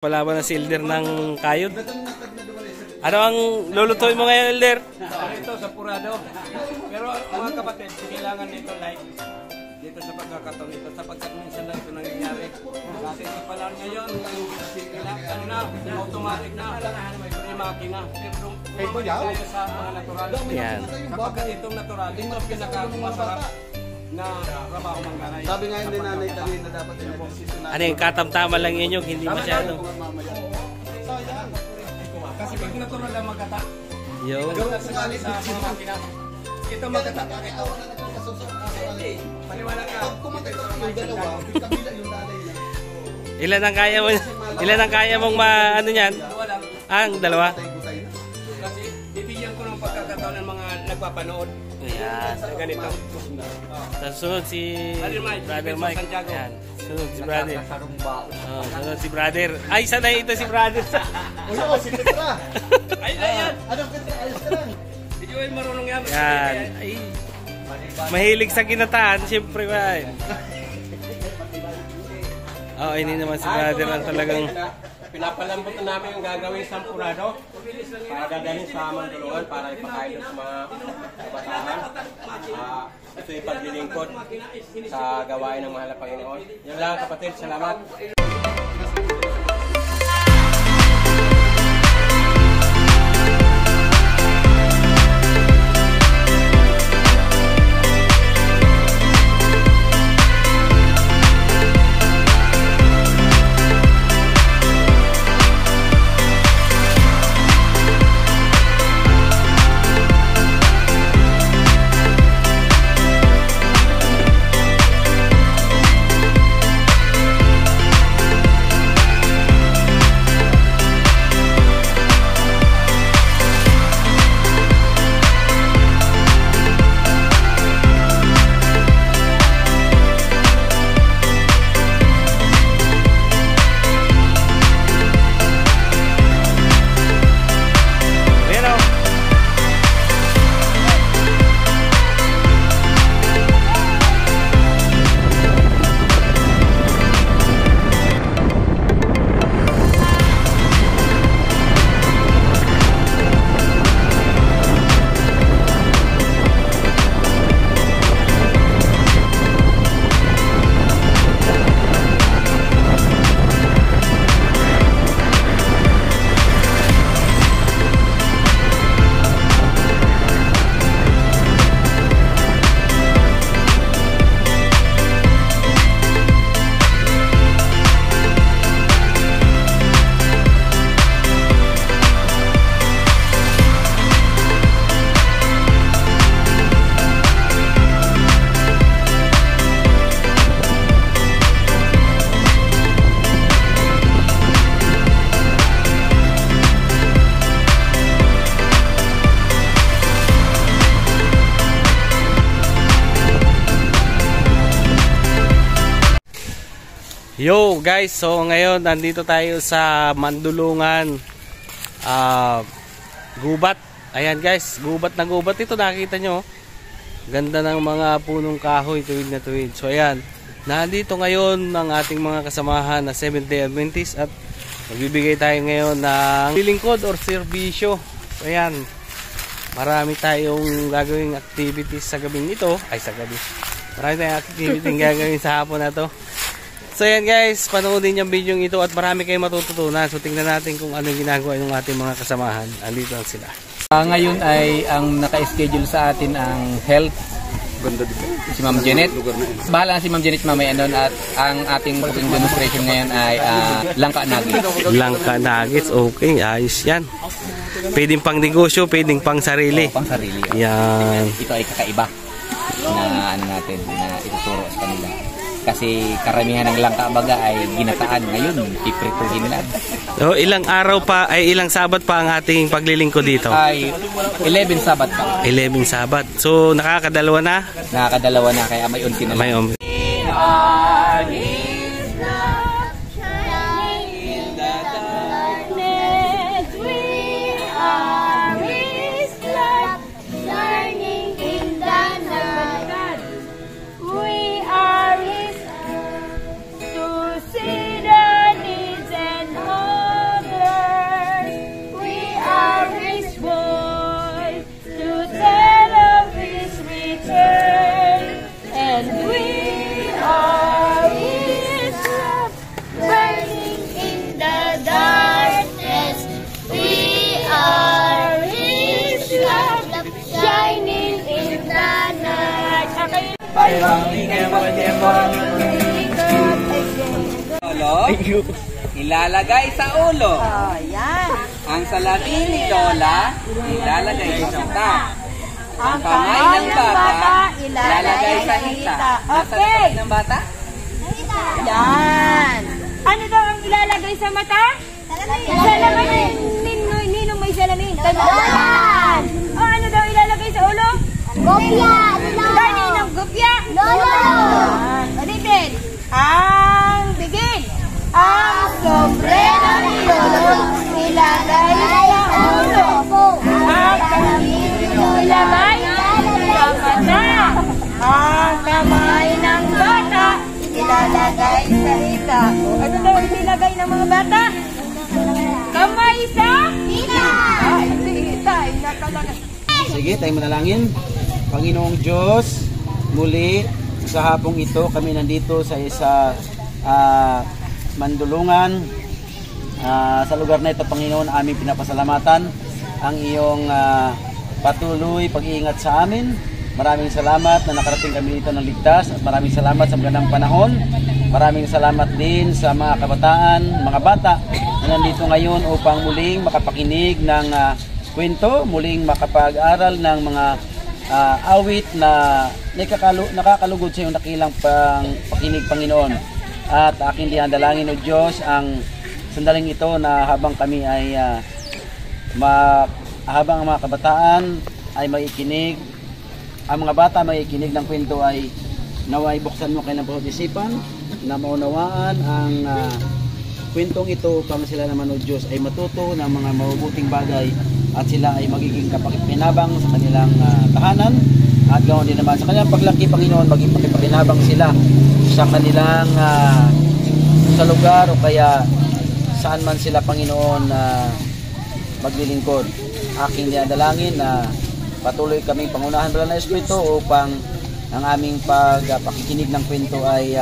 Palaban ng si Elder ng kayod. Ano ang lulutuin mo ngayon, Elder? Ito sa purado. Pero mga kapatid, kailangan nito like dito sa pagkakataon ito sapagkat minsan lang ito nangyayari. Kasi sa panahon ngayon, ano na, automatic na, may makina. Pero tayo sa mga natural. Yan. Kapagkat itong natural, ito ang pinakamasarap na trabaho manggaray. Sabi nga hindi nanay kanina dapat i-decision natin. Ano yung katamtama lang yun yung hindi masyado. Kasi pag natural lang magkata. Yo. Sa mga makina. Ito magkata. Paliwala ka. Yung dalawa, kabila yung nanay na. Ilan ang kaya mong ano niyan? Ang dalawa. Kasi bibigyan ko ng pagkakataon ng mga nagpapanood. Ayan. Ganito. Sunod si Brother Mike. Ayan. Sunod si Brother. Oh, sunod si Brother. Ay, sanay ito si Brother. Uyo, si Petra. Ay, ayan. Anong Petra? Ayos ka lang. Hindi ko marunong yan. Yan. Ay. Mahilig sa kinataan, siyempre ba. Oh, ini naman si Brother ang talagang Pinapalambot na namin yung gagawin sa purado para dadalhin sa Manduluan para ipakain sa mga kabataan. Ito yung paglilingkod sa gawain ng mahal na Panginoon. Yan lang kapatid, salamat. Yo guys, so ngayon nandito tayo sa Mandulungan gubat. Ayan guys, gubat na gubat ito, nakita nyo. Ganda ng mga punong kahoy tuwid na tuwid. So ayan, nandito ngayon ng ating mga kasamahan na Seventh-day Adventist at magbibigay tayo ngayon ng lingkod or serbisyo. So ayan, marami tayong gagawing activities sa gabing ito. Ay sa gabi, marami tayong activities gagawin sa hapon na to. So yan guys, panoodin yung video ito at marami kayong matututunan. So tingnan natin kung ano yung ginagawa ng ating mga kasamahan. Andito lang sila. Ngayon ay ang naka-schedule sa atin ang health. Si Ma'am Janet. Bahala na si Ma'am Janet mamaya doon at ang ating cooking demonstration ngayon ay langka nuggets. Langka nuggets, okay. Ayos yan. Pwedeng pang negosyo, pwedeng pang sarili. Pang sarili. Yan. Ito ay kakaiba na ano natin, na ituturo sa kanila. Kasi karamihan ng langka baga ay ginataan. Ngayon, iprituhin lang. So, ilang araw pa, ay ilang sabat pa ang ating paglilingkod dito? Ay 11 sabat pa. 11 sabat. So, nakakadalawa na? Nakakadalawa na, kaya may unti na lang. May See the needs and hope. Ulo, ilalagay sa ulo. Oh, yan. Ang salamin ni Lola, ilalagay sa mata. Ang kamay ng bata, ilalagay sa hita. Nasa Okay. likod ng bata? Yan. Ano daw ang ilalagay sa mata? Salamin. Ninong may salamin. Yan. O ano daw ilalagay sa ulo? Gopya. Kaninong gupya? Lolo. Ulitin. Ang bigil. Ang sombrero ni Lolo ilagay sa ulo. Ang salamin ilagay sa mata. Ang kamay ng bata ilalagay sa hita. Ano daw ilalagay ng mga bata? Kamay sa Hita. ay, si hita. Ay, nakalagay. Sige, tayo manalangin. Panginoong Diyos, muli sa hapong ito kami nandito sa isa mandulungan. Sa lugar na ito, Panginoon, aming pinapasalamatan ang iyong patuloy pag-iingat sa amin. Maraming salamat na nakarating kami dito ng ligtas at maraming salamat sa magandang panahon. Maraming salamat din sa mga kabataan, mga bata na nandito ngayon upang muling makapakinig ng kwento, muling makapag-aral ng mga awit na nakakalugod sa iyong dakilang pakinig, Panginoon. At aking dinadalangin, O Diyos, ang sandaling ito na habang kami ay habang ang mga kabataan ay maikinig, ang mga bata maikinig ng kwento ay naway buksan mo kanilang bawat isipan na maunawaan ang kwentong ito upang sila naman, O Diyos, ay matuto ng mga mabubuting bagay at sila ay magiging kapakipakinabang sa kanilang tahanan at gawin din naman sa kanilang paglaki, Panginoon, maging pakipakinabang sila sa kanilang sa lugar o kaya saan man sila, Panginoon, maglilingkod. Aking dinadalangin na patuloy kaming pangunahan ng Espiritu upang ang aming pakikinig ng kwento ay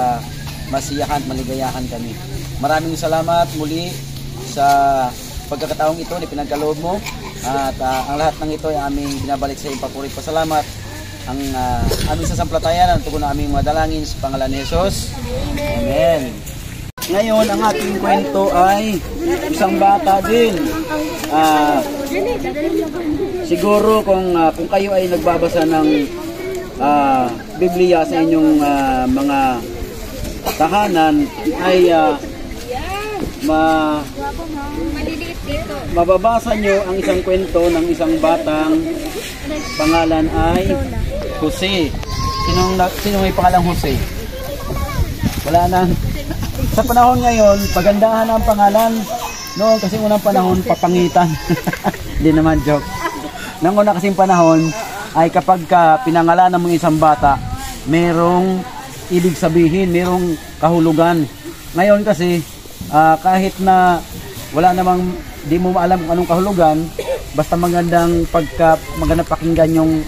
masiyahan at maligayahan kami. Maraming salamat muli sa pagkakataong ito na pinagkaloob mo at ang lahat ng ito ay aming binabalik sa iyong papuri. Pasalamat ang aming sasampalatayan at tugon na aming madalangin sa pangalan ni Jesus. Amen. Ngayon ang ating kwento ay isang bata din. Siguro kung kayo ay nagbabasa ng Biblia sa inyong mga tahanan ay mababasa nyo ang isang kwento ng isang batang pangalan ay Jose. Sinong may pangalang Jose? Wala nang. Sa panahon ngayon, pagandahan ang pangalan. Noon kasi unang panahon, papangitan. Hindi naman joke. Nang una kasing panahon, ay kapag pinangalanan mo isang bata, merong ibig sabihin, merong kahulugan. Ngayon kasi, kahit na wala namang, di mo maalam kung anong kahulugan, basta magandang pakinggan yung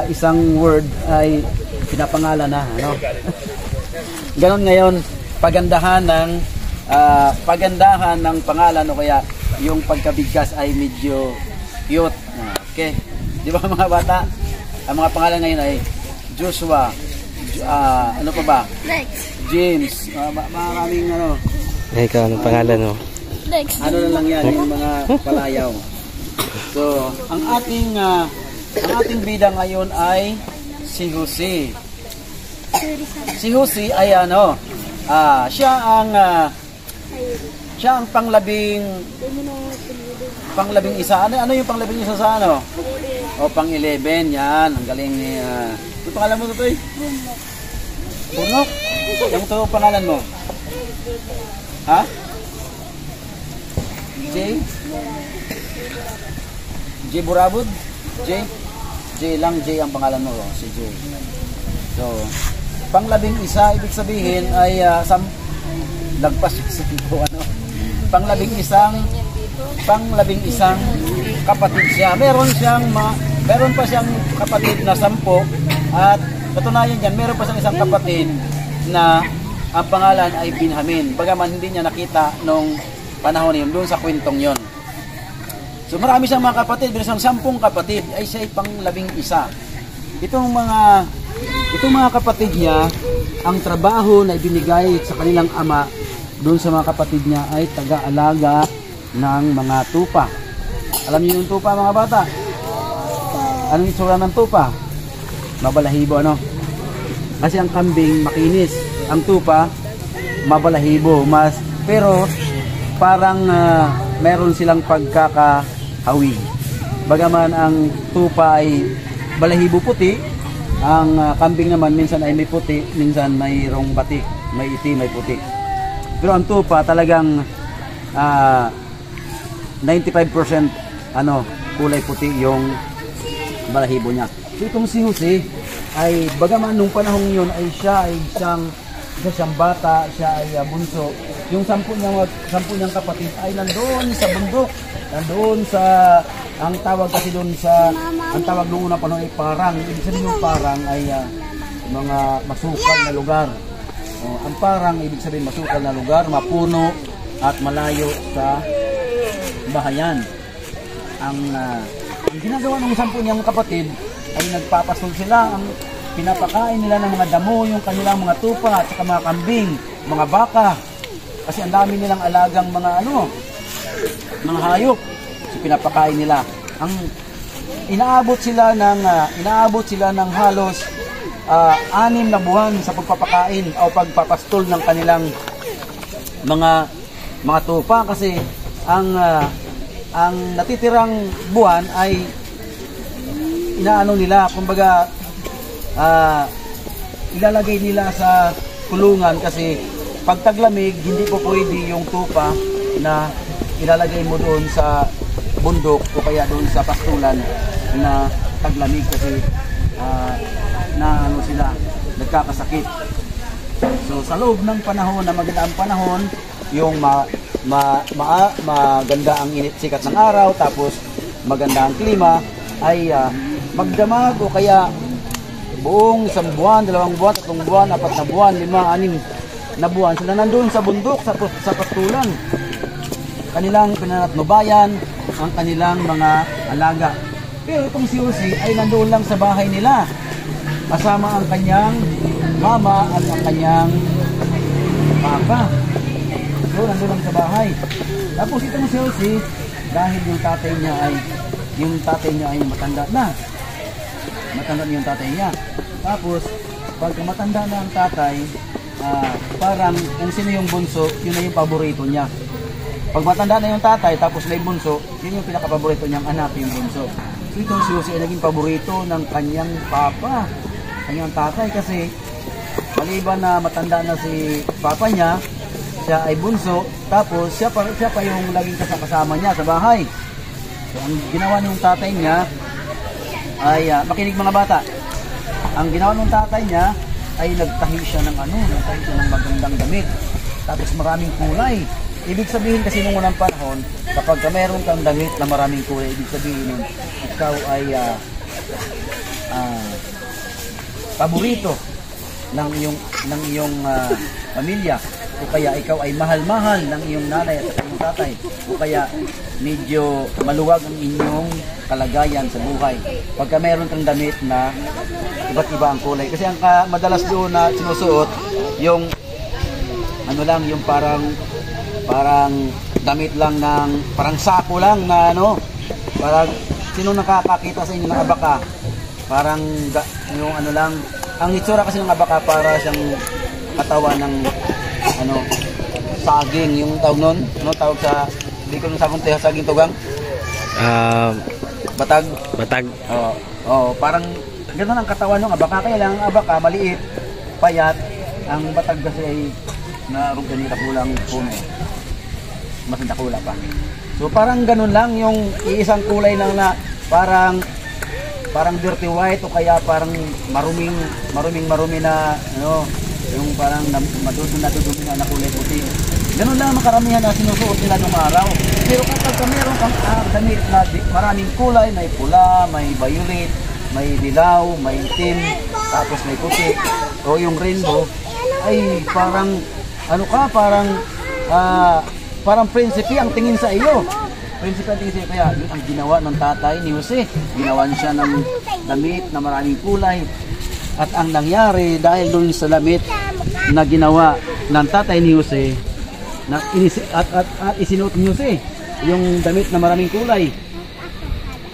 isang word ay pinapangalan na. Ano? Ganon ngayon, pagandahan ng pangalan o kaya yung pagkabigkas ay medyo cute. Okay. Di ba mga bata? Ang mga pangalan ngayon ay Joshua, ano pa ba? James, maraming ano. Ikaw, anong pangalan mo? Ano na lang yan, yung mga palayaw. So, ang ating bida ngayon ay si Jose. Si Jose ay ano, siya ang panglabing isa. Ano yung panglabing isa sa ano? O pang-11, yan. Ang galing ni ano pangalan mo Tutoy? Bunok. Yung to pangalan mo? Ha? J? J Burabud? J? J lang, J ang pangalan mo, si J. So, panglabing isa, ibig sabihin ay lagpas yung ano. Panglabing isang kapatid siya. Meron pa siyang kapatid na 10 at katunayan diyan, meron pa siyang isang kapatid na ang pangalan ay Benjamin. Bagaman hindi niya nakita nung panahon niyon doon sa kwentong yon. So marami siyang mga kapatid, meron siyang 10 kapatid, ay siya ay panglabing isa. Itong mga Itong mga kapatid niya, ang trabaho na ibinigay sa kanilang ama doon sa mga kapatid niya ay taga-alaga ng mga tupa. Alam niyo yung tupa, mga bata? Anong itsura ng tupa? Mabalahibo, ano? Kasi ang kambing makinis, ang tupa mabalahibo, pero parang meron silang pagkakahawig. Bagaman ang tupa ay balahibo puti, ang kambing naman minsan ay may puti, minsan mayroong batik, may itim, may puti. Pero ang tupa talagang 95% kulay puti yung balahibo niya. So itong si Jose ay bagaman nung panahon yun ay siya ay siyang bata, siya ay bunso. Yung 10 niyang kapatid ay nandoon sa bundok, nandoon sa ang tawag kasi doon sa ang tawag noong una panahon ay parang. Ibig sabihin yung parang ay mga masukal na lugar. Ang parang ibig sabihin masukal na lugar, mapuno at malayo sa bahayan. Ang ginagawa ng 10 niyang kapatid ay nagpapastol sila. Ang pinapakain nila ng mga damo yung kanilang mga tupa at saka mga kambing, mga baka. Kasi ang dami nilang alagang mga mga hayop. So pinapakain nila. Ang inaabot sila ng halos 6 na buwan sa pagpapakain o pagpapastol ng kanilang mga tupa, kasi ang natitirang buwan ay inaano nila, kumbaga ilalagay nila sa kulungan, kasi pag taglamig hindi po pwede yung tupa na ilalagay mo doon sa bundok o kaya doon sa pastulan na taglamig, kasi sila nagkakasakit. So sa loob ng panahon na magandang panahon, yung maganda ang init sikat ng araw, tapos maganda ang klima, ay magdamag o kaya buong 1 buwan, 2 buwan, 3 buwan, 4 na buwan, 5, 6 na buwan sila nandun sa bundok, sa pastulan. Kanilang pinanatnubayan ang kanilang mga alaga. Pero itong si Jose ay nandoon lang sa bahay nila, kasama ang kanyang mama at ang kanyang papa. So nandoon lang sa bahay. Tapos itong si Jose, dahil yung tatay niya ay matanda na yung tatay niya. Tapos pag matanda na ang tatay, parang kung sino yung bunso, yun na yung paborito niya. Pag matanda na yung tatay, tapos may bunso, yun yung pinaka-paborito niyang anak, yung bunso. So itong si Jose ay naging paborito ng kanyang papa, kanyang tatay, kasi maliban na matanda na si papa niya, siya ay bunso, tapos siya pa yung laging kasama niya sa bahay. So ang ginawa ng tatay niya ay, makinig mga bata, ang ginawa ng tatay niya ay nagtahi siya ng magandang damit, tapos maraming kulay. Ibig sabihin kasi nung unang panahon, kapag meron kang damit na maraming kulay, ibig sabihin nun, ikaw ay paborito ng iyong pamilya, o kaya ikaw ay mahal-mahal ng iyong nanay at iyong tatay, o kaya medyo maluwag ang inyong kalagayan sa buhay pagka meron kang damit na iba't iba ang kulay. Kasi ang madalas doon na sinusuot, yung yung parang damit lang ng parang sako lang na parang sino nakakakita sa inyo ng abaka, parang yung ang itsura kasi ng abaka para siyang katawan ng saging, yung tawag nun, tawag sa hindi ko nung sabon tayo saging tugang, batag. Parang ganoon ang katawan ng abaka, kaya lang ang abaka maliit, payat, ang batag kasi ay naroon ganito kulang puno, mas nakula pa. So parang ganun lang, yung iisang kulay lang na parang dirty white, o kaya parang marumi na yung parang nadudumi na kulay puti. Ganun lang ang karamihan na sinusuot nila ng araw. Pero kapag meron kang damit na maraming kulay, may pula, may violet, may dilaw, may itim, tapos may puti, o yung rainbow, ay parang parang prinsipe ang tingin sa iyo. Prinsipe ang tingin sa iyo. Kaya yun ang ginawa ng tatay ni Jose. Ginawan siya ng damit na maraming kulay. At ang nangyari dahil doon sa damit na ginawa ng tatay ni Jose, na at isinuot ni Jose, yung damit na maraming kulay.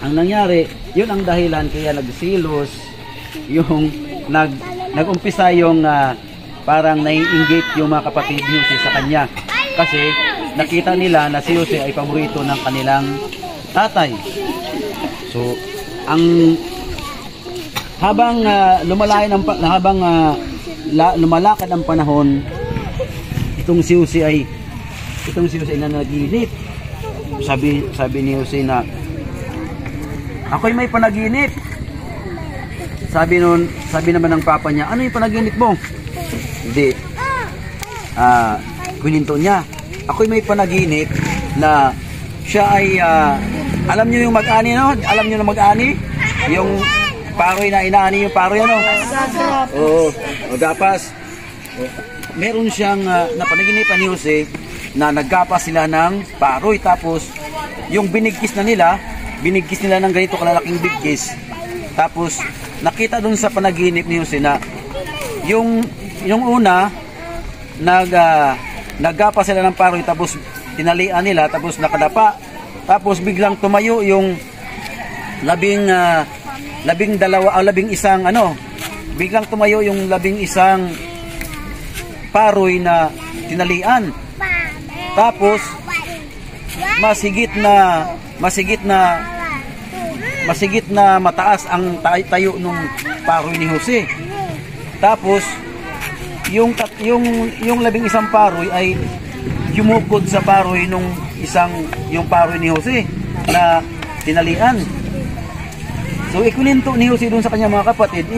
Ang nangyari, yun ang dahilan kaya nagsilos, yung nagumpisa yung parang naiinggit yung mga kapatid ni Jose sa kanya. Kasi nakita nila na si Jose ay paborito ng kanilang tatay. So, habang lumalakad ang panahon, itong si Jose ay nanaginip. Sabi ni Jose na, ako'y may panaginip. Sabi naman ng papa niya, ano yung panaginip mo? Hindi. Kuninto niya, ako'y may panaginip na siya ay, alam niyo yung mag-ani, no? Alam niyo na mag-ani? Yung paroy na inaani yung paroy, ano? Oo, magapas. Meron siyang napanaginipan ni Jose na naggapas sila ng paroy, tapos yung binigkis nila ng ganito kalalaking bigkis. Tapos nakita dun sa panaginip ni Jose na yung una naggapas sila ng paroy, tapos tinalian nila, tapos nakadapa, tapos biglang tumayo yung biglang tumayo yung 11 paroy na tinalian. Tapos masigit na mataas ang tayo nung paroy ni Jose. Tapos yung 11 paroy ay yumukod sa paroy yung paroy ni Jose na tinalian. So ikuninto ni Jose doon sa kanyang mga kapatid,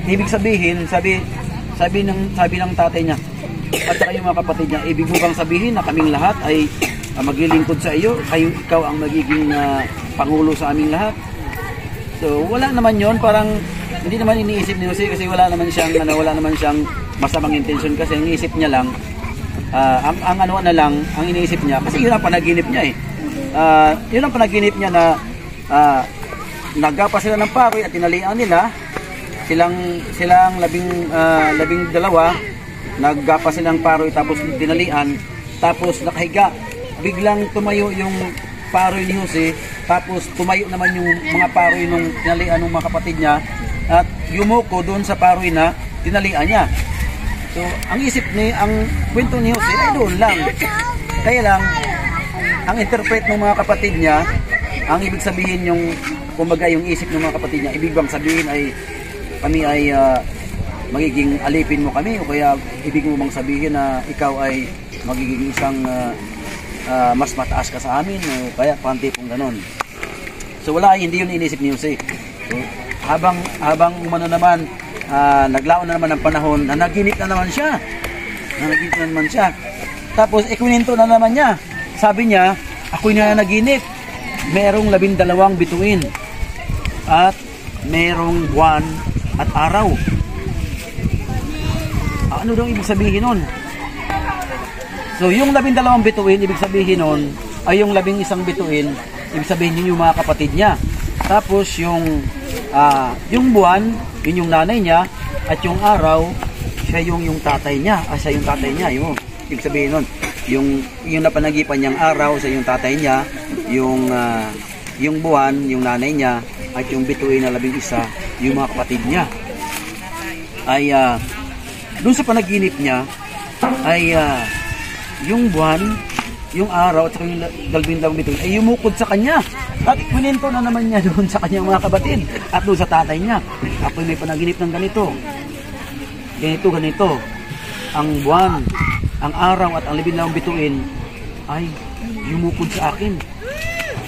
ibig sabihin, sabi ng tatay niya at saka yung mga kapatid niya, ibig mo bang sabihin na kaming lahat ay maglilingkod sa iyo, ikaw ang magiging pangulo sa aming lahat? So wala naman yon, parang hindi naman iniisip ni Jose, kasi wala naman siyang masamang intensyon, kasi ang iniisip niya lang ang iniisip niya, kasi yun ang panaginip niya yun ang panaginip niya na naggapas sila ng paroy at tinalian nila, silang 12 naggapas silang paroy, tapos tinalian, tapos nakahiga. Biglang tumayo yung paroy ni Jose, tapos tumayo naman yung mga paroy nung tinalian ng mga kapatid niya, at yumuko doon sa paroy na tinalian niya. So ang kwento ni Jose ay doon lang. Kaya lang ang interpret ng mga kapatid niya, ang ibig sabihin kumbaga yung isip ng mga kapatid niya, ibig bang sabihin ay kami ay magiging alipin mo kami, o kaya ibig mo bang sabihin na ikaw ay magiging isang mas mataas ka sa amin, o kaya pantipong ganon. So wala, hindi yun inisip ni Jose. So, habang umano naman, naglaon na naman ang panahon, nanaginip na naman siya. Tapos ikuninto na naman niya. Sabi niya, ako'y nanaginip. Merong 12 bituin at merong buwan at araw. Ano daw ibig sabihin nun? So yung 12 bituin, ibig sabihin nun ay yung 11 bituin, ibig sabihin yun yung mga kapatid niya. Tapos yung buwan, yun yung nanay niya, at yung araw, siya yung tatay niya. Siya yung tatay niya, yun. Ibig sabihin nun, yung napanagipan niyang araw sa yung tatay niya, yung buwan, yung nanay niya, at yung bituin na 11, yung mga kapatid niya. Ay doon sa panaginip niya ay yung buwan, yung araw, at saka yung 12 bituin ay yumukod sa kanya. At ikwento na naman niya doon sa kanyang mga kapatid at doon sa tatay niya. Ako'y may panaginip ng ganito. Ang buwan, ang araw at ang 12 bituin ay yumukod sa akin.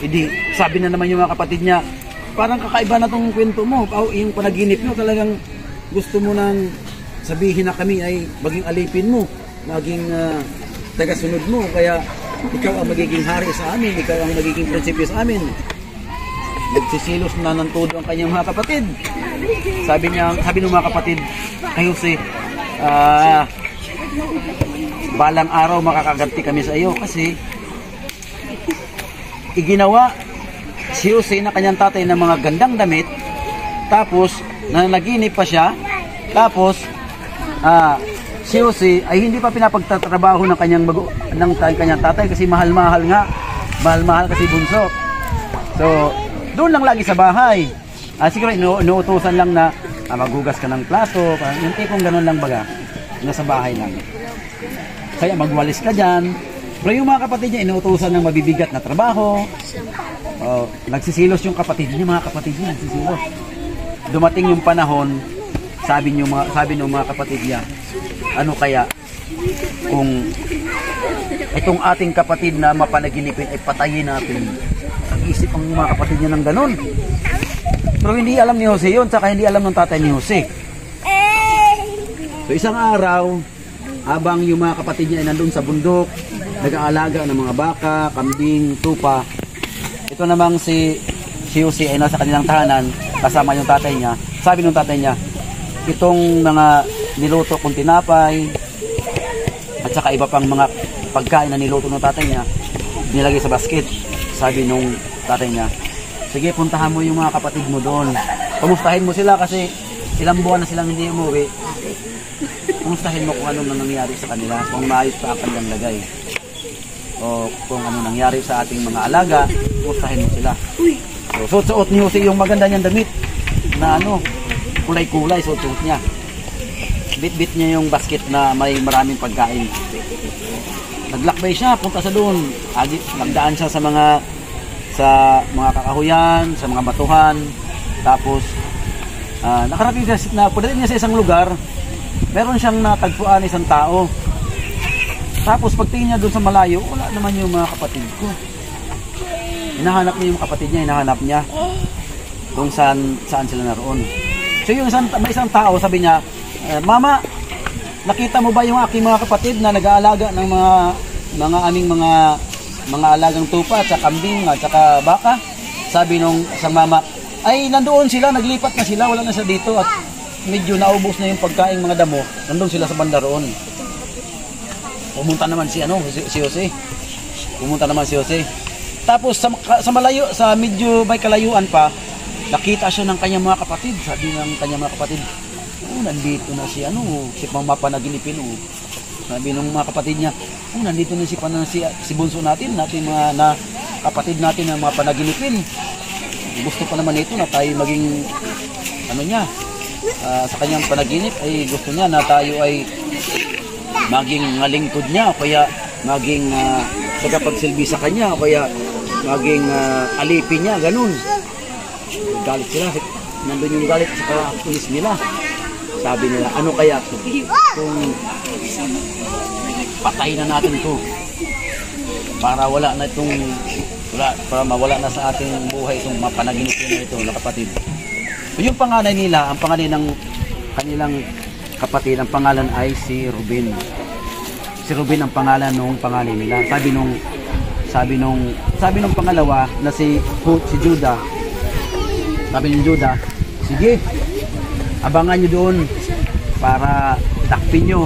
Hindi, sabi na naman yung mga kapatid niya, parang kakaiba na tong kwento mo. Yung panaginip mo, talagang gusto mo nang sabihin na kami ay maging alipin mo, maging tagasunod mo, kaya ikaw ang magiging hari sa amin, ikaw ang magiging prinsipyo sa amin. Nagsisilos na ng todo ang kanyang mga kapatid. Sabi ng mga kapatid kay Jose, balang araw makakaganti kami sa iyo, kasi iginawa si Jose na kanyang tatay ng mga gandang damit, tapos nanaginip pa siya Tapos, si Jose ay hindi pa pinapagtatrabaho ng kanyang tatay kasi mahal-mahal nga. Mahal-mahal kasi bunso. So, doon lang lagi sa bahay. Siguro inuutusan lang na maghugas ka ng plato, yung tipong ganun lang baga, nasa bahay lang. Kaya magwalis ka dyan. Pero yung mga kapatid niya, inuutusan ng mabibigat na trabaho. Nagsisilos yung kapatid niya, mga kapatid niya, nagsisilos. Dumating yung panahon, sabi ng mga kapatid niya, ano kaya kung itong ating kapatid na mapanaginipin ay patayin natin. Nag-isip ang mga kapatid niya ng ganun. Pero hindi alam ni Jose yun, saka hindi alam ng tatay ni Jose. So isang araw, habang yung mga kapatid niya ay nandun sa bundok, nag-aalaga ng mga baka, kambing, tupa, ito namang si Jose ay nasa kanilang tahanan, kasama yung tatay niya. Sabi ng tatay niya, itong mga niluto kong tinapay, at saka iba pang mga pagkain na niluto ng tatay niya, nilagay sa basket. Sabi nung tatay niya, sige, puntahan mo yung mga kapatid mo doon. Kumustahin mo sila kasi ilang buwan na silang hindi umuwi. Kumustahin mo kung anong nangyari sa kanila, kung maayos pa ang kanilang lagay. O kung anong nangyari sa ating mga alaga, kumustahin mo sila. So, suot ni Jose yung maganda niyang damit na kulay-kulay, suot niya. Bit-bit niya yung basket na may maraming pagkain. Naglakbay siya, punta sa doon. Nagdaan siya sa mga kakahuyan, sa mga batuhan. Tapos nakarating siya na pagdating niya sa isang lugar, meron siyang natagpuan isang tao. Tapos pagtingin niya doon sa malayo, wala naman yung mga kapatid ko. Hinahanap niya yung kapatid niya, hinahanap niya kung saan sila naroon. So yung may isang tao, sabi niya, Mama, nakita mo ba yung aking mga kapatid na nag-aalaga ng mga aming mga alagang tupa at kambing at saka baka? Sabi nung isang mama, ay nandoon sila, naglipat na sila, wala na sila dito at medyo naubos na yung pagkain mga damo, nandoon sila sa banda roon. Pumunta naman si Jose. Pumunta naman si Jose. Tapos sa malayo, sa medyo may kalayuan pa, nakita siya ng kanyang mga kapatid. Sabi ng kanyang mga kapatid, nandito na si Mama Panaginipin. Sabi ng mga kapatid niya, nandito na si bunso natin mga na kapatid natin ng mga panaginipin. Gusto pa naman ito na tayo maging sa kanyang panaginip ay gusto niya na tayo ay maging lingkod niya, kaya maging tagapagsilbi sa kanya, kaya maging alipin niya, ganun. Galit sila, nandun yung galit sa pulis nila. Sabi nila, ano kaya kung patay na natin to para mawala na sa ating buhay itong mapanaginipin na ito na kapatid. So, yung panganay nila, ang panganay ng kanilang kapatid, ang pangalan ay si Ruben. Si Ruben ang pangalan nung panganay nila. Sabi nung pangalawa na si Judah. Sabi ni Judah, sige, abangan nyo doon para dakpin nyo.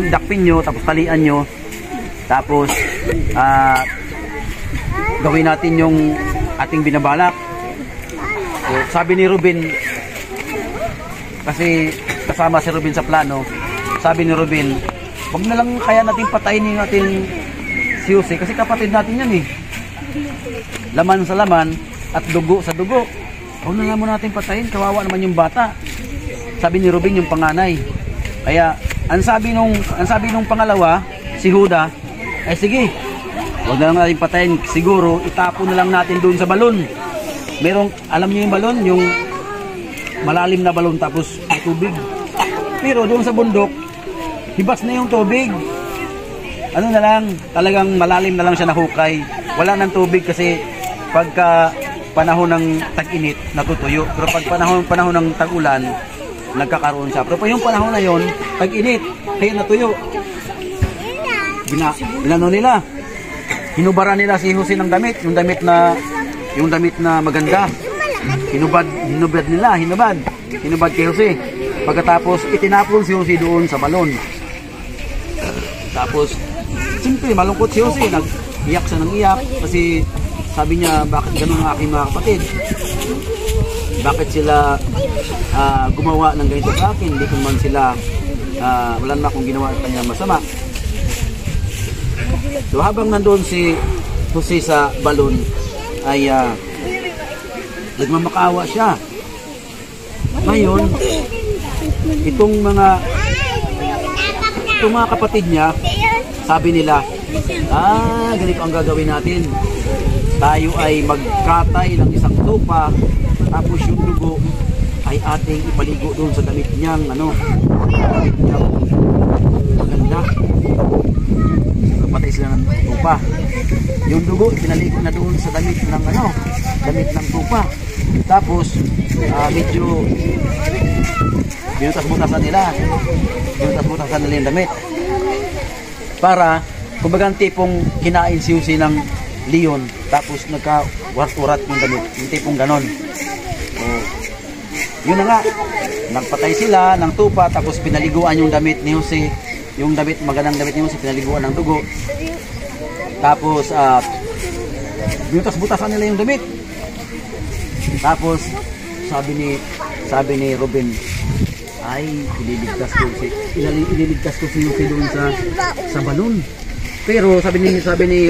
Dakpin nyo, tapos talian nyo. Tapos, gawin natin yung ating binabalak. So, sabi ni Ruben, kasi kasama si Ruben sa plano, sabi ni Ruben, wag na lang kaya natin patayin yung ating si Jose, kasi kapatid natin yan eh. Laman sa laman at dugo sa dugo. Huwag na lang mo natin patayin, kawawa naman yung bata. Sabi ni Ruben yung panganay. Kaya ang sabi nung pangalawa, si Judah, ay sige, huwag na lang natin patayin, siguro itapon na lang natin doon sa balon. Merong, alam niyo yung balon, yung malalim na balon tapos may tubig. Pero doon sa bundok, hibas na yung tubig. Ano na lang, talagang malalim na lang siya nahukay. Wala nang tubig kasi pagka panahon ng tag-init, natutuyo. Pero pag panahon ng tag-ulan, nagkakaroon siya. Pero yung panahon na yon, tag-init, kaya natuyo. Binano nila. Hinubara nila si Jose ng damit, yung damit na maganda. Hinubad kay Jose. Pagkatapos itinapon si Jose doon sa balon. Tapos siyempre malungkot si Jose, nag-iyak siya ng iyak kasi sabi niya, bakit ganun ang aking mga kapatid? bakit sila gumawa ng ganito sa akin, hindi ko man sila wala naman akong ginawa at kanya masama. So habang nandoon si Jose sa balon ay nagmamakaawa siya. Ngayon itong mga kapatid niya, sabi nila, ganito ang gagawin natin. Tayo ay magkatay ng isang tupa, tapos yung dugo ay ating ipaligo doon sa damit niyang maganda. Kapatay sila ng tupa. Yung dugo pinaligo na doon sa damit ng damit ng tupa. Tapos medyo binutas-butasan nila yung damit. Para kumbaga tipong kinain si Jose ng leon, tapos nagka-urat yung damit, yung tipong ganon. So, yun na nga, nagpatay sila ng tupa, tapos pinaliguan yung damit ni Jose, yung damit, magandang damit ni Jose, pinaliguan ng dugo. Tapos binutas-butasan nila yung damit. Tapos sabi ni Ruben, ay ililigtas ko si Jose doon sa balon. Pero sabi ni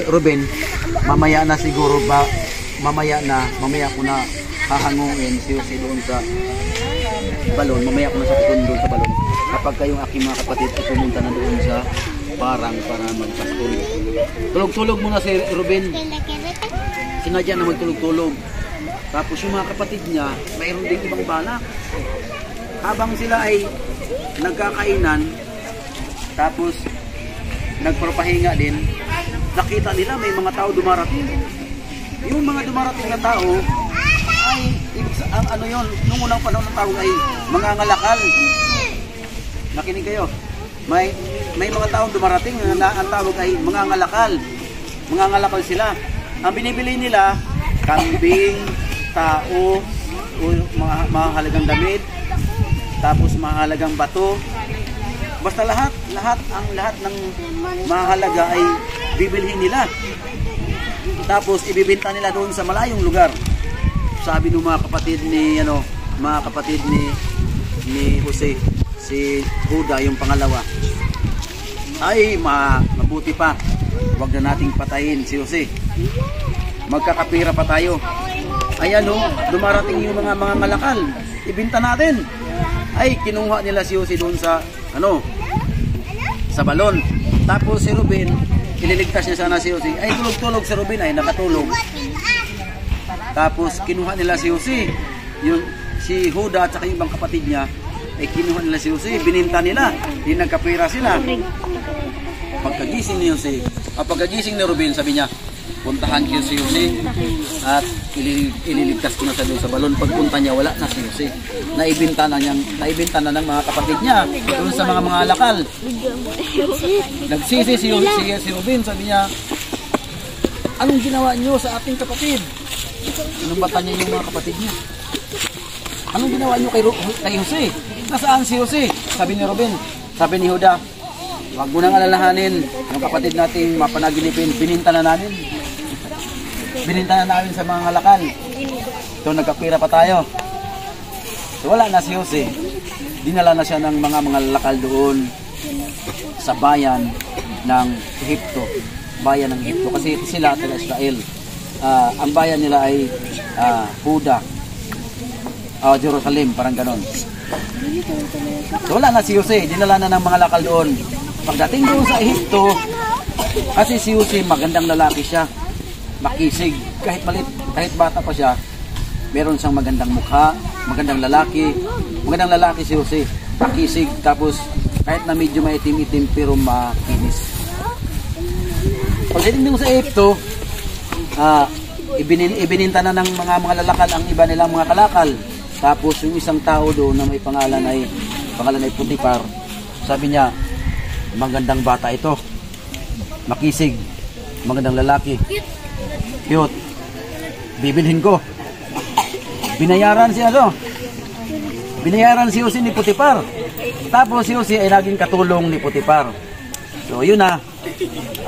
Ruben, mamaya ko na hahangungin si Jose doon sa balon. Mamaya ko na sakutin doon sa balon. Kapag kayong aking mga kapatid ay pumunta na doon sa parang para magpastol. Tulog-tulog muna si Ruben. Sinadya na magtulog-tulog. Tapos yung mga kapatid niya, mayroon din ibang balak. Habang sila ay nagkakainan, tapos nagpapahinga din, nakita nila may mga tao dumarating. Yung mga dumarating na tao ay nung unang panahon ng tao ay mga ngalakal. Nakinig kayo. May mga tao dumarating, ang tawag ay mga ngalakal. Mga ngalakal sila. Ang binibili nila, kambing, tao, mga halagang damit, tapos mahalagang bato. Basta lahat ng mahalaga ay bibilhin nila. Tapos ibibenta nila doon sa malayong lugar. Sabi ng mga kapatid ni Jose, si Huda yung pangalawa, ay mabuti pa, wag na nating patayin si Jose. Magkakapira pa tayo. Ay dumarating yung mga malakal, ibenta natin. Ay kinuha nila si Jose doon sa balon. Tapos si Ruben, ililigtas niya sana si Jose. Ay tulog-tulog si Ruben, ay nakatulog. Tapos kinuha nila si Jose. Si Huda at saka yung ibang kapatid niya, ay kinuha nila si Jose, bininta nila. Hindi nagkapira sila. Pagkagising ni Ruben, sabi niya, puntahan ko si Jose at ililigtas ko na sa doon sa balon. Pagpunta niya, wala na si Jose. Naibenta na ng mga kapatid niya doon sa mga alakal. Nagsisi si Ruben, sabi niya, anong ginawa niyo sa ating kapatid? Inumbatan niya yung mga kapatid niya. Anong ginawa niyo kay Jose? Nasaan si Jose? Sabi ni Ruben. Sabi ni Huda, wag mo nang alalahanin yung kapatid nating mapanaginipin. Bininta na namin sa mga alakal. So nagkapira pa tayo. So wala na si Jose. Dinala na siya ng mga alakal doon sa bayan ng Ehipto. Bayan ng Ehipto kasi sila taga Israel. Ang bayan nila ay Huda, Jerusalem, parang ganon. So wala na si Jose, dinala na ng mga lakal doon. Pagdating doon sa Ehipto, kasi si Jose magandang lalaki siya, makisig, kahit bata pa siya, meron siyang magandang mukha, magandang lalaki si Jose, makisig, tapos kahit na medyo maitim-itim pero makinis. Pagdating doon sa Ehipto, ibininta na ng mga lalakal ang iba nilang mga kalakal. Tapos yung isang tao doon na may pangalan ay Putipar, sabi niya, magandang bata ito, makisig, magandang lalaki, cute, bibilhin ko. Binayaran si Jose ni Putipar. Tapos si Jose ay naging katulong ni Putipar. So yun na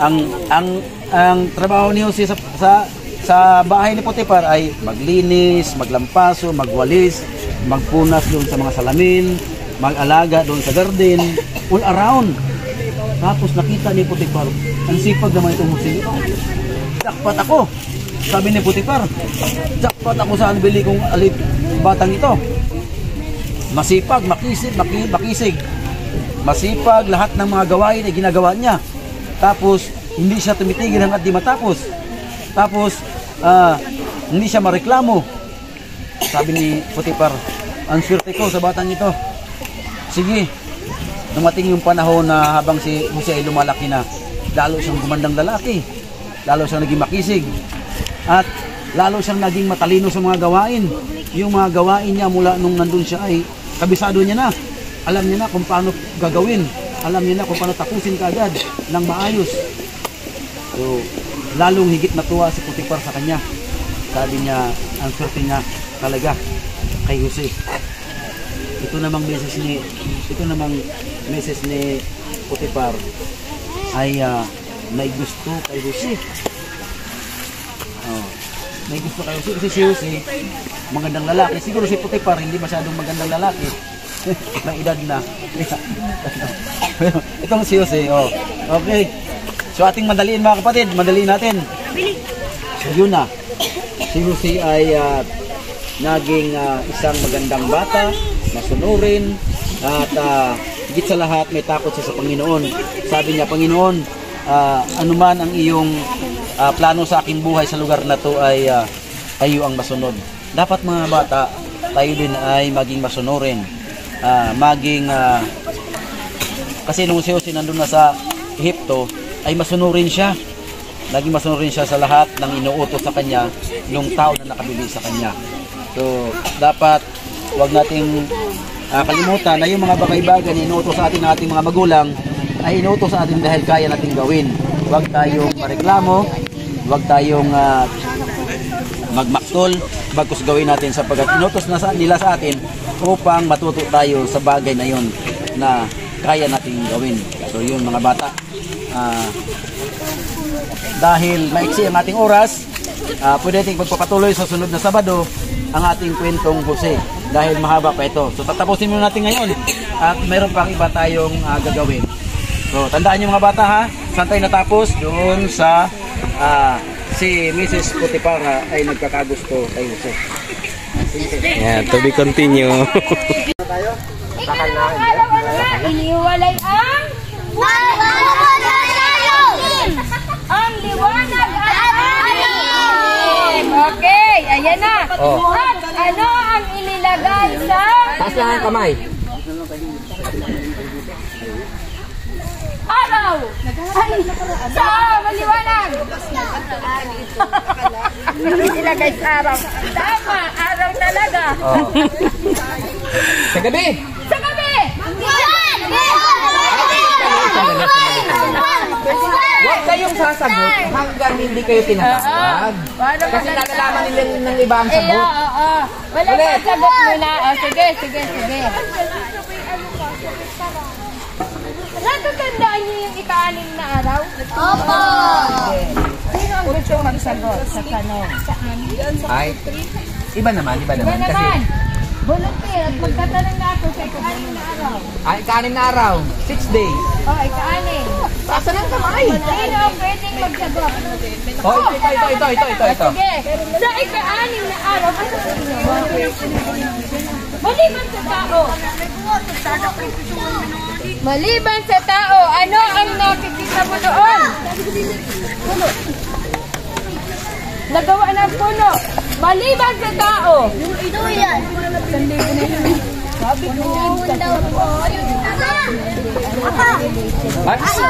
ang trabaho ni Jose sa sa bahay ni Potiphar ay maglinis, maglampaso, magwalis, magpunas doon sa mga salamin, mag-alaga doon sa garden, all around. Tapos nakita ni Potiphar, ang sipag naman itong Jose. Jackpot ako. Sabi ni Potiphar, jackpot ako sa bili kong batang ito. Masipag, makisig. Masipag, lahat ng mga gawain ay ginagawa niya. Tapos, hindi siya tumitigil hanggat di matapos. Tapos, hindi siya mareklamo. Sabi ni Potiphar, ang swerte ko sa batang ito. Sige, dumating yung panahon na habang si Jose ay lumalaki na, lalo siyang gumandang lalaki. Lalo siyang naging makisig. At lalo siyang naging matalino sa mga gawain. Yung mga gawain niya mula nung nandun siya ay kabisado niya na. Alam niya na kung paano gagawin. Alam niya na kung paano tapusin kaagad ng maayos. So, lalong higit natuwa si Potiphar sa kanya. Sabi niya, ang swerte niya talaga kay Jose. Ito namang message ni Potiphar ay may gusto kay Jose. May gusto kay Jose kasi si Jose magandang lalaki. Siguro si Potiphar hindi masyadong magandang lalaki. May edad na. Itong si Jose, okay. So ating madaliin mga kapatid, madaliin natin. So yun na. Si Jose ay naging isang magandang bata, masunurin, at higit sa lahat may takot siya sa Panginoon. Sabi niya, Panginoon, anuman ang iyong plano sa aking buhay sa lugar na to ay kayo ang masunod. Dapat mga bata, tayo din ay maging masunurin. Kasi nung si Jose nandun na sa Ehipto, ay masunurin siya. Naging masunurin siya sa lahat ng inuutos sa kanya nung tao na nakabili sa kanya. So, dapat wag nating kalimutan na yung mga bagay-bagay na inuutos sa atin ng ating mga magulang ay inuutos sa atin dahil kaya nating gawin. Wag tayong mareklamo, wag tayong magmaktol, bagkus gawin natin sapagkat inuutos na nila sa atin upang matuto tayo sa bagay na yun na kaya nating gawin. So yun mga bata, dahil maiksi ang ating oras, pwede nating pagpapatuloy sa sunod na Sabado ang ating kwentong Jose dahil mahaba pa ito. So tatapusin muna natin ngayon at meron pang iba tayong gagawin. So tandaan nyo mga bata ha, saan tayo natapos? Doon sa si Mrs. Potiphar ay nagkakagusto kay Jose. Yeah, to be continue. Ikalawang araw nga, iniwalay ang liwanag at anim. Okay, ayan na. At ano ang inilagay sa... Taas lang ang kamay. Araw! Ay, sa maliwanag! Inilagay sa araw. Tama, araw talaga. Sa gabi. Sa gabi! Huwag kayong sasagot hanggang hindi kayo tinatawag. Kasi nalalaman nila ng iba ang sagot. Wala ba sagot muna? Sige. Natatandaan niyo yung ika-anim na araw? Opo! Sino ang gusto magsagot sa tanong? Ay, iba naman. Iba naman. Volunteer at magtatanong na ako sa ika-anim na araw. Ay, ika-anim na araw. 6 days. Ika-anim. Saan ang kamay? Sino ang pwedeng magsagot? Ito. Sige. Sa ika-anim na araw, ano sa inyo? Maliban sa tao. Maliban sa tao, ano ang nakikita mo doon? Nagawa ng puno. Maliban sa tao. Ito yan. Sabi ko. Ano?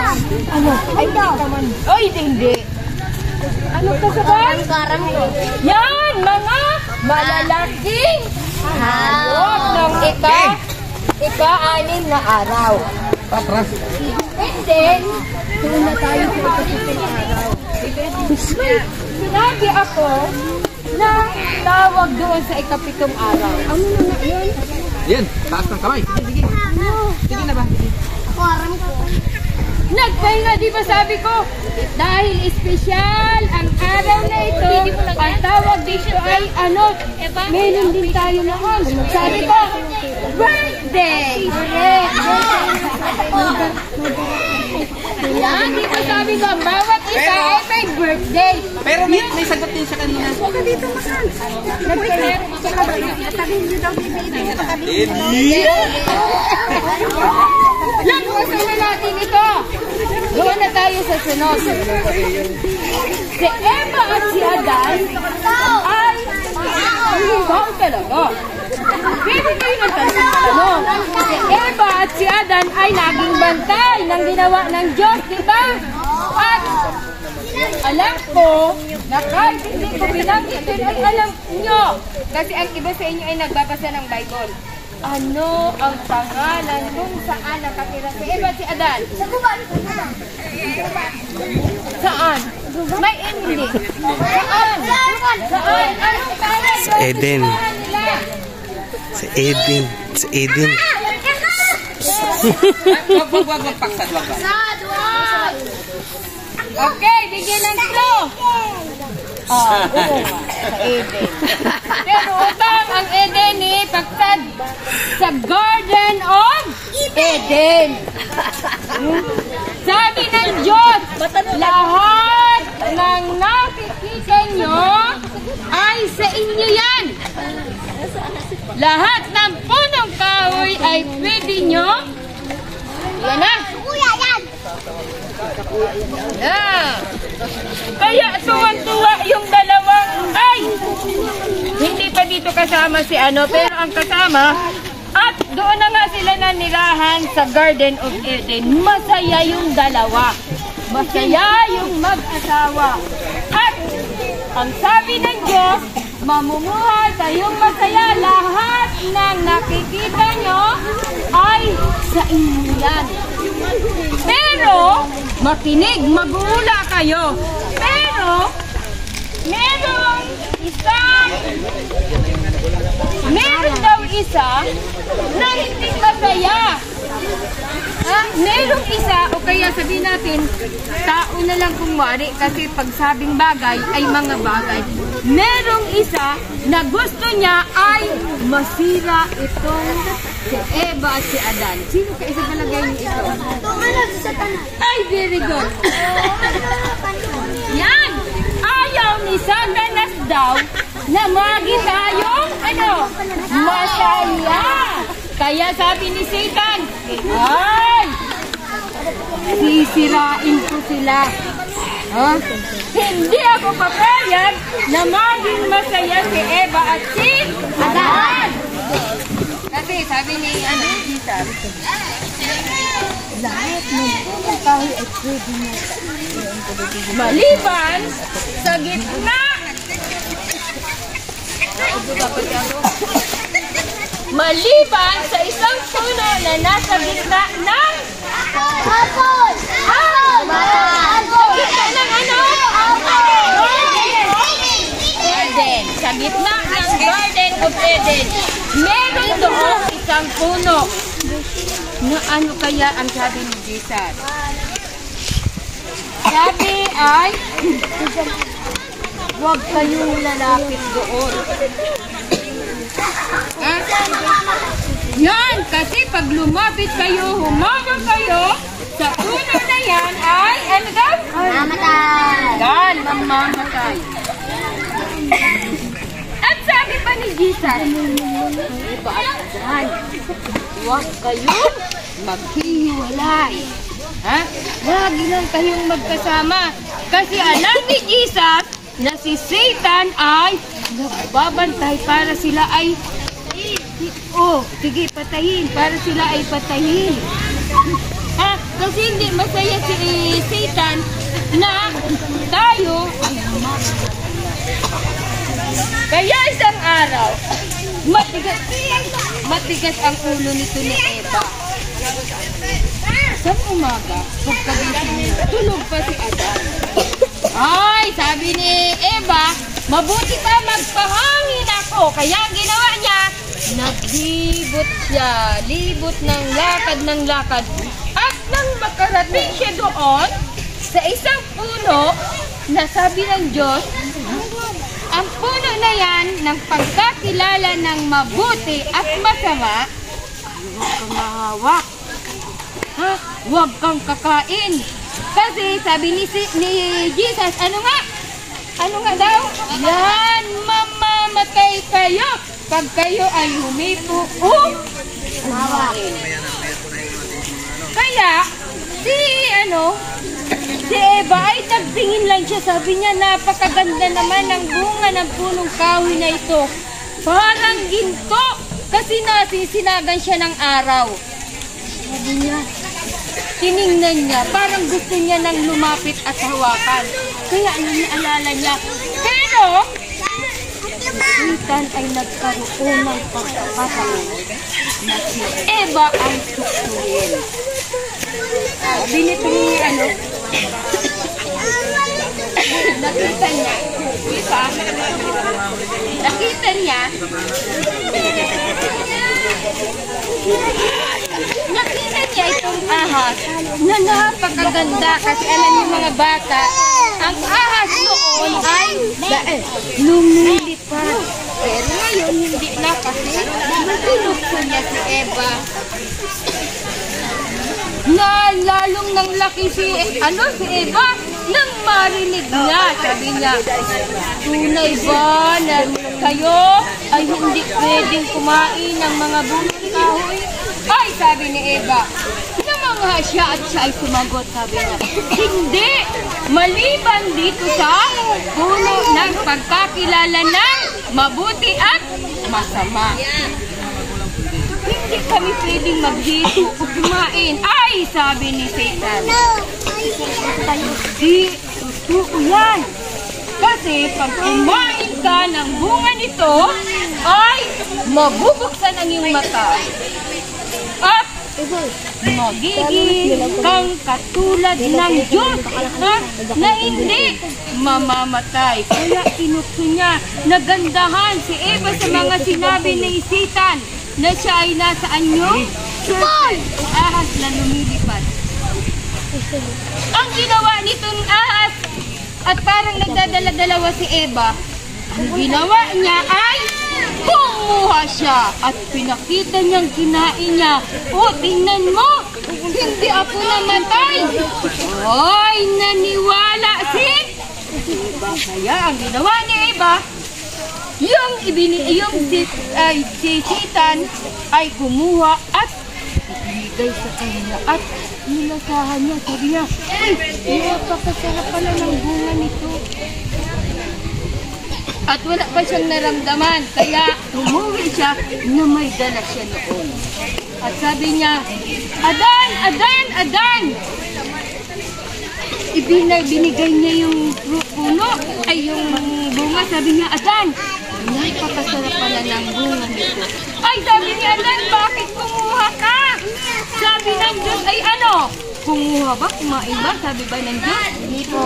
Ay, hindi. Ano ka saban? Yan, mga malalaking hayop ng ika-anim na araw. And then, doon na tayo sa ika-7 araw. Sinabi ako na tawag doon sa ika-7 araw. Ano na yun? Yan, taas ng kamay. Sige na ba? Nagpahinga, di ba sabi ko? Dahil espesyal ang araw na ito, dito ay meron din tayo noon. Sabi ko, birthday! Yan, dito sabi ko, bawat isa ay may birthday. Pero may sagot din siya kanina. Huwag dito mahal. Lampasan na natin ito. Gawa na tayo sa sunod. Si Eva at si Adan ay tao talaga. Pwede kayo ng tanong. Si Eva at si Adan ay naging bantay ng ginawa ng Diyos, di ba? At alam ko na kahit hindi ko binanggitin ay alam nyo. Kasi ang iba sa inyo ay nagbabasa ng Bible. Ano ang pangalan kung saan nakatira si Eva at si Adan? Sa gubat. Saan? May hindi. Saan? Saan? Anong pangalan? Sa Eden. Sa Eden. Sa Eden. Wag paksad, wag. Okay, bigyan ng clue. Oo, sa Eden. Pero utang ang Eden ni paktad sa Garden of Eden. Sabi ng Diyos, lahat ng nakikita nyo ay sa inyo yan. Lahat ng punong kahoy ay pwede nyo. Yan na. Kaya tuwan-tuwa yung dalawang ay hindi pa dito kasama si pero ang kasama at doon na nga sila nanilahan sa Garden of Eden. Masaya yung dalawa. Masaya yung mag-asawa. At ang sabi ng Diyos, mamumuhay kayong masaya. Lahat ng nakikita nyo ay sa inyo yan. Pero, makinig, mag-uula kayo. Pero, meron daw isa na hindi masaya. Merong isa, o kaya sabihin natin, tao na lang kumwari kasi pagsabing bagay ay mga bagay. Merong isa na gusto niya ay masira itong si Eva at si Adan. Sino ka isa palagay niyo ito? Ay, very good. Yan! Ayaw ni Satanas daw na magi tayong masaya. Kaya sabi ni Satan, ay, sisirain ko sila. Hindi ako papayag na maging masaya si Eva at si Adan. Kasi sabi ni Jesus, lahat ng punong kahoy ay pwede mo. Maliban sa gitna. Maliban sa isang puno na nasa gitna ng apple! Sa gitna ng ano? Eden. Sa gitna ng Garden of Eden. Meron doon isang puno. Na ano kaya ang sabi ni Jesus? Sabi ay, huwag kayong lalapit doon. Yan, kasi pag lumapit kayo, humagal kayo, sa puno na yan ay, ano daw? Mamatay. Yan, mamamatay. At sabi pa ni Jesus, huwag kayong maghihiwalay. Lagi lang kayong magkasama. Kasi alam ni Jesus na si Satan ay nagbabantay para sila ay sige, patayin. Para sila ay patayin. Kasi hindi masaya si Satan na tayo ay kaya isang araw, matigas ang ulo nito ni Eva. Sa umaga, pagkagising niya, tulog pa si Adan. Ay, sabi ni Eva, mabuti pa magpahangin ako. Kaya ang ginawa niya, naglibot siya. Libot ng lakad. At nang makarating siya doon, sa isang puno, na sabi ng Diyos, ang puno na yan ng pagkakilala ng mabuti at masama, huwag kang mahawak. Ha? Huwag kang kakain. Kasi sabi ni Jesus, ano nga daw? Yan, mamamatay kayo pag kayo ay humipo o kumain. Kaya, si Eva ay nagtingin lang siya. Sabi niya, napakaganda naman ng bunga ng punong kahoy na ito. Parang ginto. Kasi nasisinagan siya ng araw. Sabi niya, tiningnan niya, parang gusto niya nang lumapit at hawakan. Kaya naalala niya. Pero, Satan ay nagkaroon ng pagkakataon na si Eva ang susuin. Binito niya, nakita niya, diba? Nakita niya itong ahas na napakaganda kasi alam niyo mga bata, ang ahas noon ay lumilipad. Pero ngayon hindi na kasi binuksan niya si Eva. Na lalong nang laki si Eva nang marinig niya. Sabi niya, tunay ba na kayo ay hindi pwedeng kumain ng mga bunong kahoy? Ay, sabi ni Eva. Namangha siya at siya ay sumagot. Sabi niya, hindi! Maliban dito sa puno ng pagkakilala ng mabuti at masama. Hindi kami pwedeng maghito o kumain. Ay, sabi ni Satan. Di, totoo yan. Kasi pag kumain ka ng bunga nito, ay mabubuksan ang iyong mata. At magiging kang katulad ng Diyos na hindi mamamatay. Kaya inukso niya, nagandahan si Eva sa mga sinabi ni Satan na siya ay nasaan yung ahas na lumilipad. Ang ginawa nitong ahas at parang nagdadala-dalawa si Eva, ang ginawa niya ay kumuha siya at pinakita niyang kinain niya. O, tingnan mo, hindi ako namatay. Ay, naniwala si Eva. Kaya ang ginawa ni Eva, si Satan ay kumuha at ibigay sa kanya at nilasahan niya. Sabi niya, ay, napakasarap pala ng bunga nito. At wala pa siyang naramdaman, kaya umuwi siya na may dala siya noon. At sabi niya, Adan, Adan, Adan! Binigay niya yung puno, ay yung bunga. Sabi niya, Adan, napakasarap pala ng bunga nito. Ay, sabi ni Adan, bakit kumuha ka? Sabi ng Diyos, ay ano? Kumuha ba? Kumain ba? Sabi ba ng Diyos?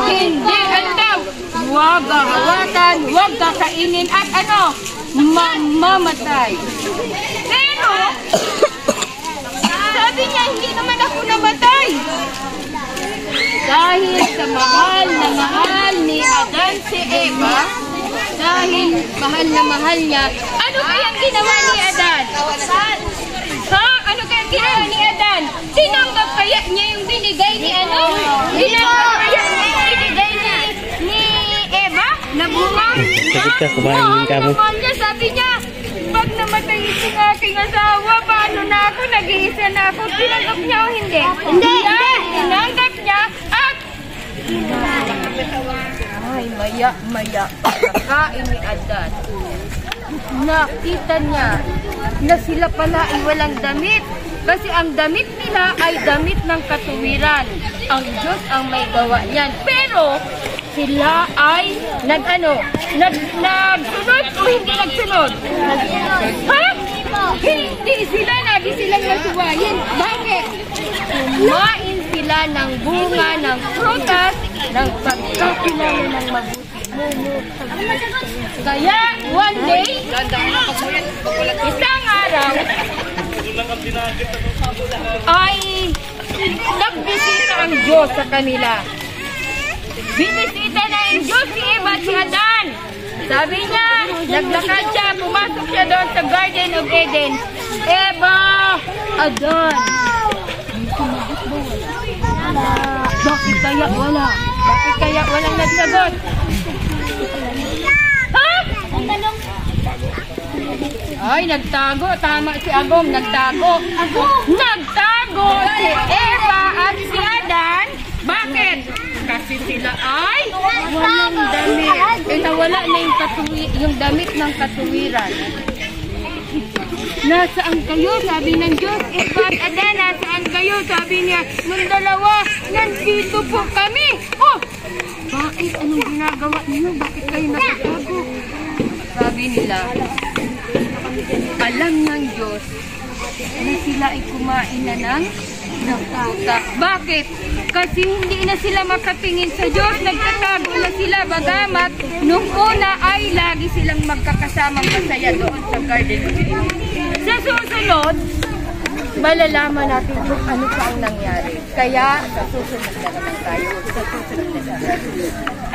Hindi, andaw! Huwag hawakan, huwag kakainin at ano? Mamamatay. Pero, sabi niya, hindi naman ako namatay. Dahil sa mahal na mahal ni Adan si Eva, dahil mahal na mahal niya, ano kayang ginawa ni Adan? Ha? Ano kayang ginawa ni Adan? Tinanggap kaya niya yung binigay ni ano? Tinanggap kaya niya yung binigay ni Eva? Na bunga? Sakit ka, kumain din ka mo. Sabi niya, pag namatay itong aking asawa, paano na ako? Nag-iisa na ako. Tinanggap niya o hindi? Hindi! Tinanggap niya at ay, maya-maya pagkain ni Adan. Nakita niya na sila pala ay walang damit. Kasi ang damit nila ay damit ng katuwiran. Ang Diyos ang may gawa niyan. Pero sila ay nagsunod o hindi nagsunod? Ha? Hindi sila, lagi silang nasuwayin. Bakit? Kumain sila ng bunga, ng prutas, ng pagkakilala ng mabuti. Kaya, one day, isang araw, ay nagbisita ang Diyos sa kanila. Binisita na ang Diyos si Eva at si Adan. Sabi niya, naglakad siya, pumasok siya doon sa Garden of Eden. Eva, Adan. Bakit kaya wala? Bakit kaya walang nagsagot? Ha? Ay, nagtago. Tama si Agong, nagtago. Nagtago si Eva at si Adan. Bakit? Kasi sila ay walang damit. Nawala na yung damit ng katuwiran. Nasaan kayo? Sabi ng Diyos. Eva at Adan, nasaan kayo? Sabi niya, nung dalawa, nandito po kami. Oh! Bakit? Anong ginagawa niyo? Bakit kayo natatago? Sabi nila, alam ng Diyos na sila ay kumain na ng nakaka. Bakit? Kasi hindi na sila makatingin sa Diyos. Nagtatago na sila. Bagamat, nung una ay lagi silang magkakasamang masaya doon sa Garden of Eden. Sa susunod, malalaman natin kung ano pa ang nangyari. Kaya, sa susunod na naman tayo. Sa susunod na naman.